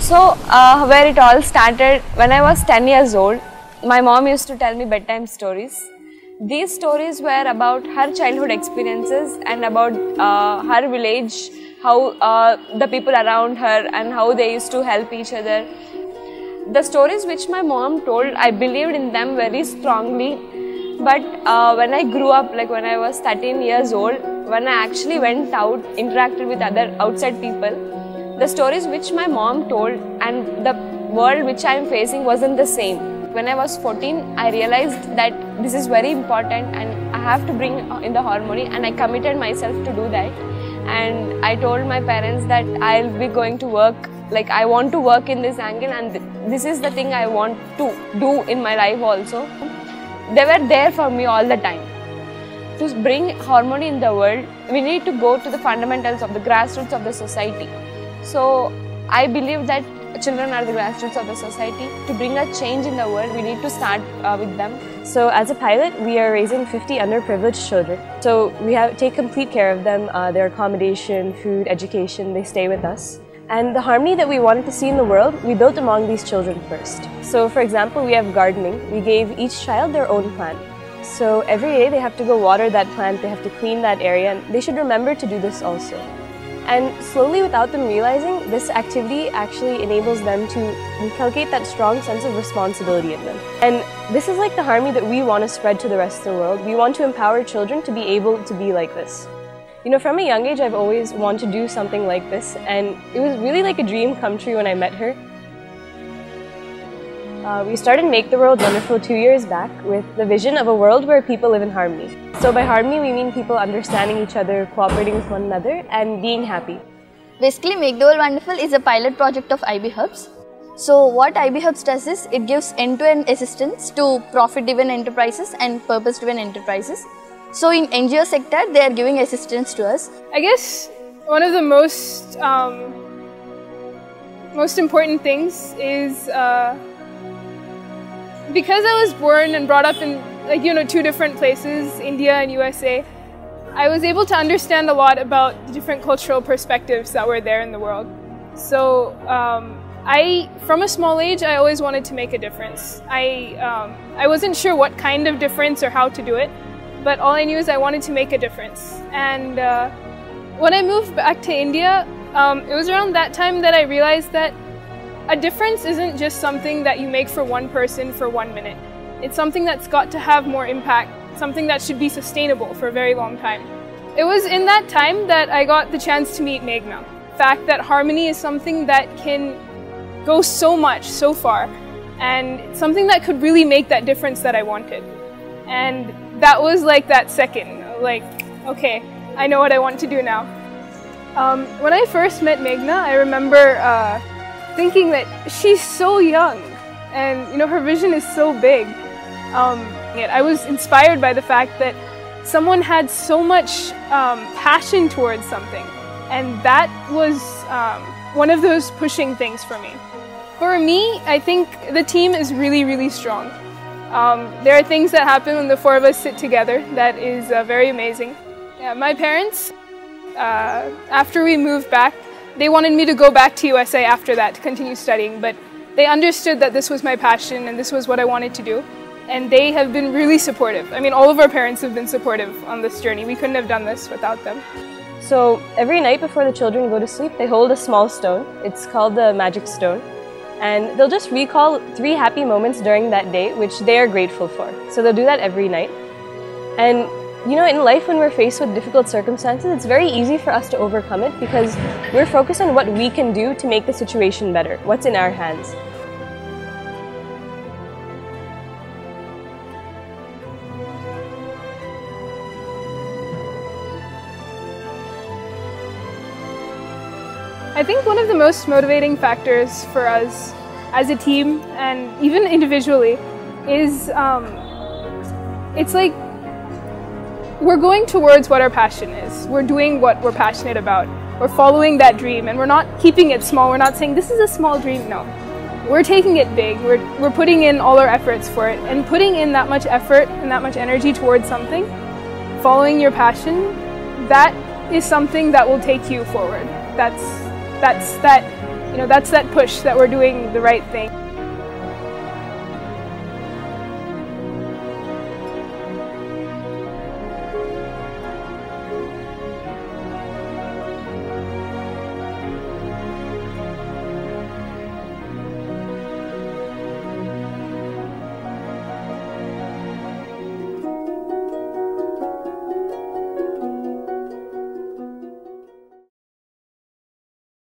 Where it all started, when I was 10 years old, my mom used to tell me bedtime stories. These stories were about her childhood experiences and about her village, how the people around her and how they used to help each other. The stories which my mom told, I believed in them very strongly. But when I grew up, like when I was 13 years old, when I actually went out, interacted with other outside people, the stories which my mom told and the world which I am facing wasn't the same. When I was 14, I realized that this is very important and I have to bring in the harmony, and I committed myself to do that. And I told my parents that I'll be going to work, like I want to work in this angle, and this is the thing I want to do in my life also. They were there for me all the time. To bring harmony in the world, we need to go to the fundamentals of the grassroots of the society. So I believe that children are the grassroots of the society. To bring a change in the world, we need to start with them. So as a pilot, we are raising 50 underprivileged children. So we take complete care of them, their accommodation, food, education, they stay with us. And the harmony that we wanted to see in the world, we built among these children first. So for example, we have gardening. We gave each child their own plant. So every day they have to go water that plant, they have to clean that area, and they should remember to do this also. And slowly, without them realizing, this activity actually enables them to inculcate that strong sense of responsibility in them. And this is like the harmony that we want to spread to the rest of the world. We want to empower children to be able to be like this. You know, from a young age, I've always wanted to do something like this, and it was really like a dream come true when I met her. We started Make the World Wonderful 2 years back with the vision of a world where people live in harmony. So by harmony, we mean people understanding each other, cooperating with one another, and being happy. Basically, Make the World Wonderful is a pilot project of IB Hubs. So what IB Hubs does is, it gives end-to-end assistance to profit-driven enterprises and purpose-driven enterprises. So in NGO sector, they are giving assistance to us. I guess one of the most important things is because I was born and brought up in, like, you know, two different places, India and USA, I was able to understand a lot about the different cultural perspectives that were there in the world. So from a small age, I always wanted to make a difference. I wasn't sure what kind of difference or how to do it, but all I knew is I wanted to make a difference. And when I moved back to India, it was around that time that I realized that a difference isn't just something that you make for one person for 1 minute. It's something that's got to have more impact, something that should be sustainable for a very long time. It was in that time that I got the chance to meet Meghana. The fact that harmony is something that can go so much, so far, and something that could really make that difference that I wanted. And that was like that second, like, okay, I know what I want to do now. When I first met Meghana, I remember thinking that she's so young and, you know, her vision is so big. I was inspired by the fact that someone had so much passion towards something, and that was one of those pushing things for me. For me, I think the team is really, really strong. There are things that happen when the four of us sit together that is very amazing. Yeah, my parents, after we moved back, they wanted me to go back to USA after that to continue studying, but they understood that this was my passion and this was what I wanted to do, and they have been really supportive. I mean, all of our parents have been supportive on this journey. We couldn't have done this without them. So every night before the children go to sleep, they hold a small stone. It's called the magic stone. And they'll just recall 3 happy moments during that day, which they are grateful for. So they'll do that every night. And you know, in life when we're faced with difficult circumstances, it's very easy for us to overcome it because we're focused on what we can do to make the situation better, what's in our hands. I think one of the most motivating factors for us as a team and even individually is it's like we're going towards what our passion is. We're doing what we're passionate about. We're following that dream, and we're not keeping it small. We're not saying this is a small dream. No, we're taking it big. We're putting in all our efforts for it, and putting in that much effort and that much energy towards something, following your passion, that is something that will take you forward. That's that that's that push that we're doing the right thing.